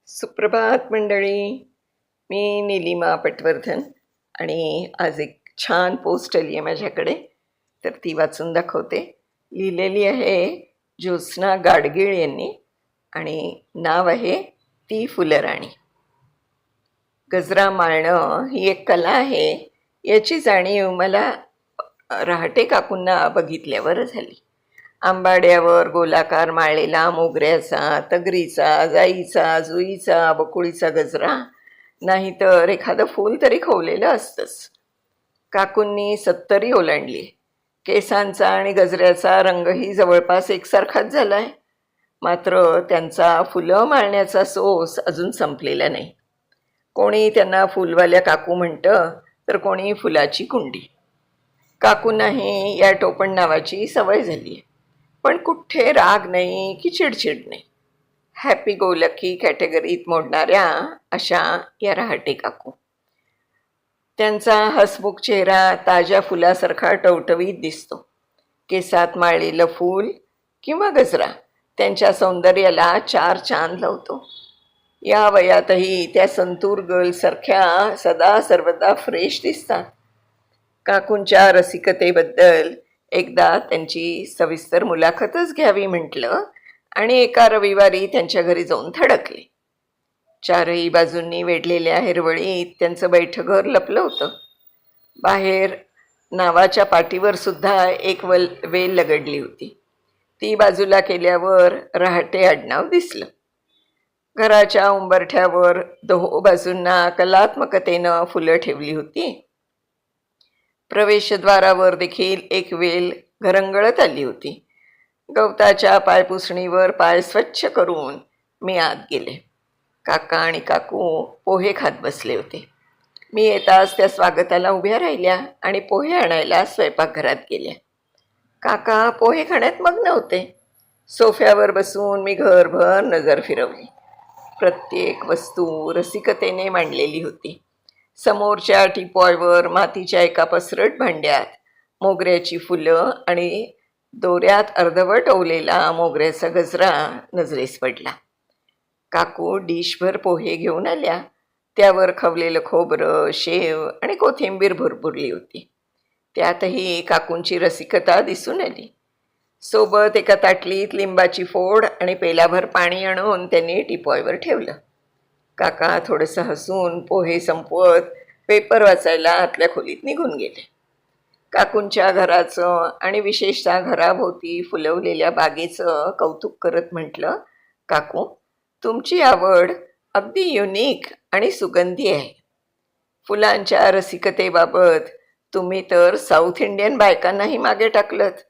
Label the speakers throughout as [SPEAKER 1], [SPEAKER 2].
[SPEAKER 1] सुप्रभात मंडळी. मी निलिमा पटवर्धन आणि आज एक छान पोस्ट आली आहे माझ्याकडे, तर ती वाचून दाखवते. लिहिलेली आहे ज्योत्स्ना गाडगीळ यांनी आणि नाव आहे ती फुलराणी. गजरा माळणं ही एक कला आहे याची जाणीव मला रहाटे काकूंना बघितल्यावर झाली. आंबाड्यावर गोलाकार माळलेला मोगऱ्याचा, तगरीचा, जाईचा, जुईचा, बकुळीचा गजरा, नाहीतर एखादं फूल तरी खवलेलं असतंच. काकूंनी 70 ओलांडली. केसांचा आणि गजऱ्याचा रंगही जवळपास एकसारखाच झालाय. मात्र त्यांचा फुलं माळण्याचा सोस अजून संपलेला नाही. कोणी त्यांना फुलवाल्या काकू म्हणतं, तर कोणी फुलाची कुंडी. काकूंनाही या टोपण नावाची सवय झाली आहे. पण कुठे राग नाही की चिडचिड नाही. हॅपी गो लकी कॅटेगरीत मोडणाऱ्या अशा या रहाटे काकू. त्यांचा हसमुख चेहरा ताज्या फुलासारखा टवटवीत दिसतो. केसात माळलेलं फूल किंवा गजरा त्यांच्या सौंदर्याला 4 चांद लावतो. या वयातही त्या संतूर गर्लसारख्या सदा सर्वदा फ्रेश दिसतात. काकूंच्या रसिकतेबद्दल एकदा त्यांची सविस्तर मुलाखतच घ्यावी म्हटलं आणि एका रविवारी त्यांच्या घरी जाऊन थडकले. 4ही बाजूंनी वेढलेल्या हिरवळीत त्यांचं बैठघर लपलं होतं. बाहेर नावाच्या पाटीवर सुद्धा एक वेल लगडली होती. ती बाजूला केल्यावर रहाटे आडनाव दिसलं. घराच्या उंबरठ्यावर 2 बाजूंना कलात्मकतेनं फुलं ठेवली होती. प्रवेशद्वारावर देखील एक वेल घरंगळत आली होती. गवताच्या पायपुसणीवर पाय स्वच्छ करून मी आत गेले. काका आणि काकू पोहे खात बसले होते. मी येताच त्या स्वागताला उभ्या राहिल्या आणि पोहे आणायला स्वयंपाकघरात गेल्या. काका पोहे खाण्यात मग्न होते. सोफ्यावर बसून मी घरभर नजर फिरवली. प्रत्येक वस्तू रसिकतेने मांडलेली होती. समोरच्या टिपॉयवर मातीच्या एका पसरट भांड्यात मोगऱ्याची फुलं आणि दोऱ्यात अर्धवट ओवलेला मोगऱ्याचा गजरा नजरेस पडला. काकू डिशभर पोहे घेऊन आल्या. त्यावर खवलेलं खोबरं, शेव आणि कोथिंबीर भरपुरली होती. त्यातही काकूंची रसिकता दिसून आली. सोबत एका ताटलीत लिंबाची फोड आणि पेलाभर पाणी आणून त्यांनी टिपॉयवर ठेवलं. काका थोडंसं हसून पोहे संपवत पेपर वाचायला आतल्या खोलीत निघून गेले. काकूंच्या घराचं आणि विशेषतः घराभोवती फुलवलेल्या बागेचं कौतुक करत म्हटलं, काकू, तुमची आवड अगदी युनिक आणि सुगंधी आहे. फुलांच्या रसिकतेबाबत तुम्ही तर साऊथ इंडियन बायकांनाही मागे टाकलत.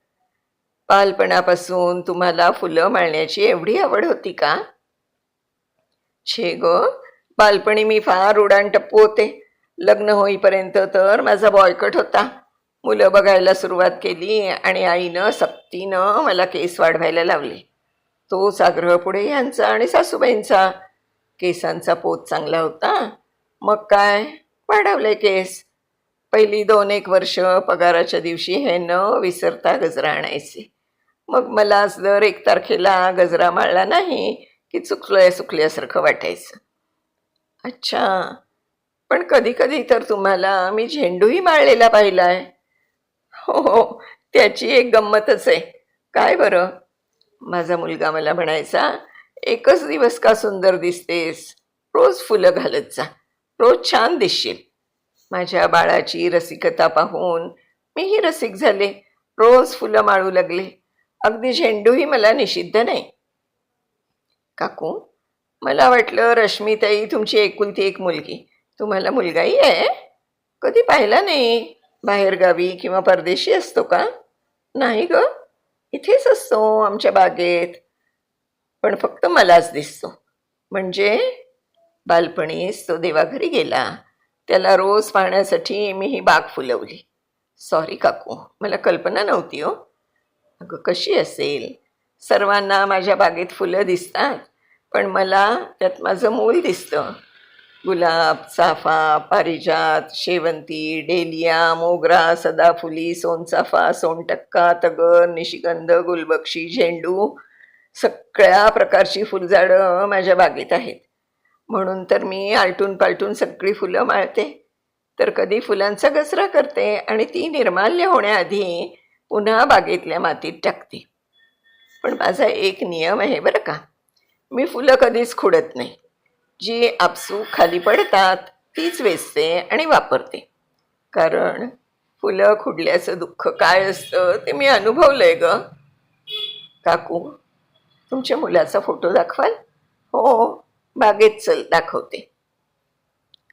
[SPEAKER 1] बालपणापासून तुम्हाला फुलं माळण्याची एवढी आवड होती का? छे ग, बालपणी मी फार उडाणटप्पू होते. लग्न होईपर्यंत तर माझा बॉयकट होता. मुलं बघायला सुरुवात केली आणि आईनं सक्तीनं मला केस वाढवायला लावले. तोच आग्रह पुढे यांचा आणि सासूबाईंचा. केसांचा पोत चांगला होता, मग काय वाढवले केस. पहिली 2-1 वर्ष पगाराच्या दिवशी हे न विसरता गजरा आणायचे. मग मलाच दर 1 तारखेला गजरा माळला नाही की सुकल्यासारखं वाटायचं. अच्छा, पण कधी कधी तर तुम्हाला मी झेंडूही माळलेला पाहिलाय. हो, त्याची एक गंमतच आहे. काय बरं? माझा मुलगा मला म्हणायचा, एकच दिवस का सुंदर दिसतेस, रोज फुलं घालत जा, रोज छान दिसशील. माझ्या बाळाची रसिकता पाहून मीही रसिक झाले. रोज फुलं माळू लागले. अगदी झेंडूही मला निषिद्ध नाही. काकू, मला वाटलं रश्मीताई तुमची एकुलती एक मुलगी. तुम्हाला मुलगाही आहे? कधी पाहिला नाही. बाहेरगावी किंवा परदेशी असतो का? नाही ग, इथेच असतो आमच्या बागेत. पण फक्त मलाच दिसतो. म्हणजे बालपणीच तो देवाघरी गेला. त्याला रोज पाहण्यासाठी मी ही बाग फुलवली. सॉरी काकू, मला कल्पना नव्हती हो. अगं कशी असेल, सर्वांना माझ्या बागेत फुलं दिसतात, पण मला त्यात माझं मूल दिसतं. गुलाब, चाफा, पारिजात, शेवंती, डेलिया, मोगरा, सदाफुली, सोनचाफा, सोनटक्का, तगर, निशिगंध, गुलबक्षी, झेंडू, सगळ्या प्रकारची फुलझाडं माझ्या बागेत आहेत. म्हणून तर मी आलटून पालटून सगळी फुलं माळते, तर कधी फुलांचा गजरा करते आणि ती निर्माल्य होण्याआधी पुन्हा बागेतल्या मातीत टाकते. पण माझा एक नियम आहे बरं का, मी फुलं कधीच खुडत नाही. जी आपसूक खाली पडतात तीच वेचते आणि वापरते. कारण फुलं खुडल्याचं दुःख काय असतं ते मी अनुभवलंय ग. काकू, तुमच्या मुलाचा फोटो दाखवाल? हो, बागेत चल दाखवते.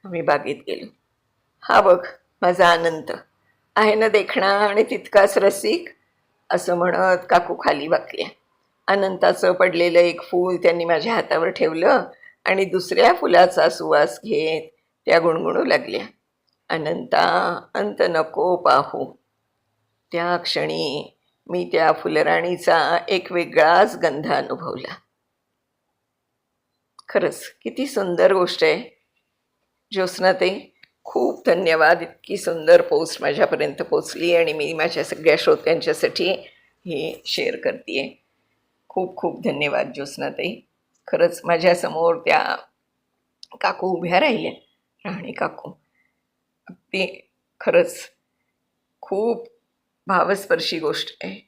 [SPEAKER 1] आम्ही बागेत गेलो. हा बघ माझा अनंत, आहे ना देखणा आणि तितकाच रसिक, असं म्हणत काकू खाली वाकल्या. अनंताचं पडलेलं एक फूल त्यांनी माझ्या हातावर ठेवलं आणि दुसऱ्या फुलाचा सुवास घेत त्या गुणगुणू लागल्या, अनंता अंत नको पाहू. त्या क्षणी मी त्या फुलराणीचा एक वेगळाच गंध अनुभवला. खरंच किती सुंदर गोष्ट आहे. ज्योत्स्नाताई, खूप धन्यवाद. इतकी सुंदर पोस्ट माझ्यापर्यंत पोचली आणि मी माझ्या सगळ्या श्रोत्यांच्यासाठी हे शेअर करते आहे. खूप खूप धन्यवाद ज्योत्स्नाताई. खरंच माझ्यासमोर त्या काकू उभ्या राहिल्या, राहणी काकू. अगदी खरंच खूप भावस्पर्शी गोष्ट आहे.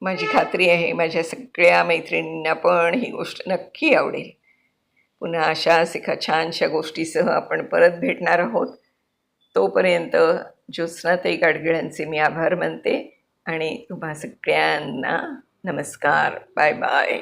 [SPEAKER 1] माझी खात्री आहे माझ्या सगळ्या मैत्रिणींना पण ही गोष्ट नक्की आवडेल. पुन्हा अशाच एका छानशा गोष्टीसह आपण परत भेटणार आहोत. तोपर्यंत ज्योत्स्नाताई गाडगिळांचे मी आभार मानते आणि तुम्हा सगळ्यांना नमस्कार. Bye bye.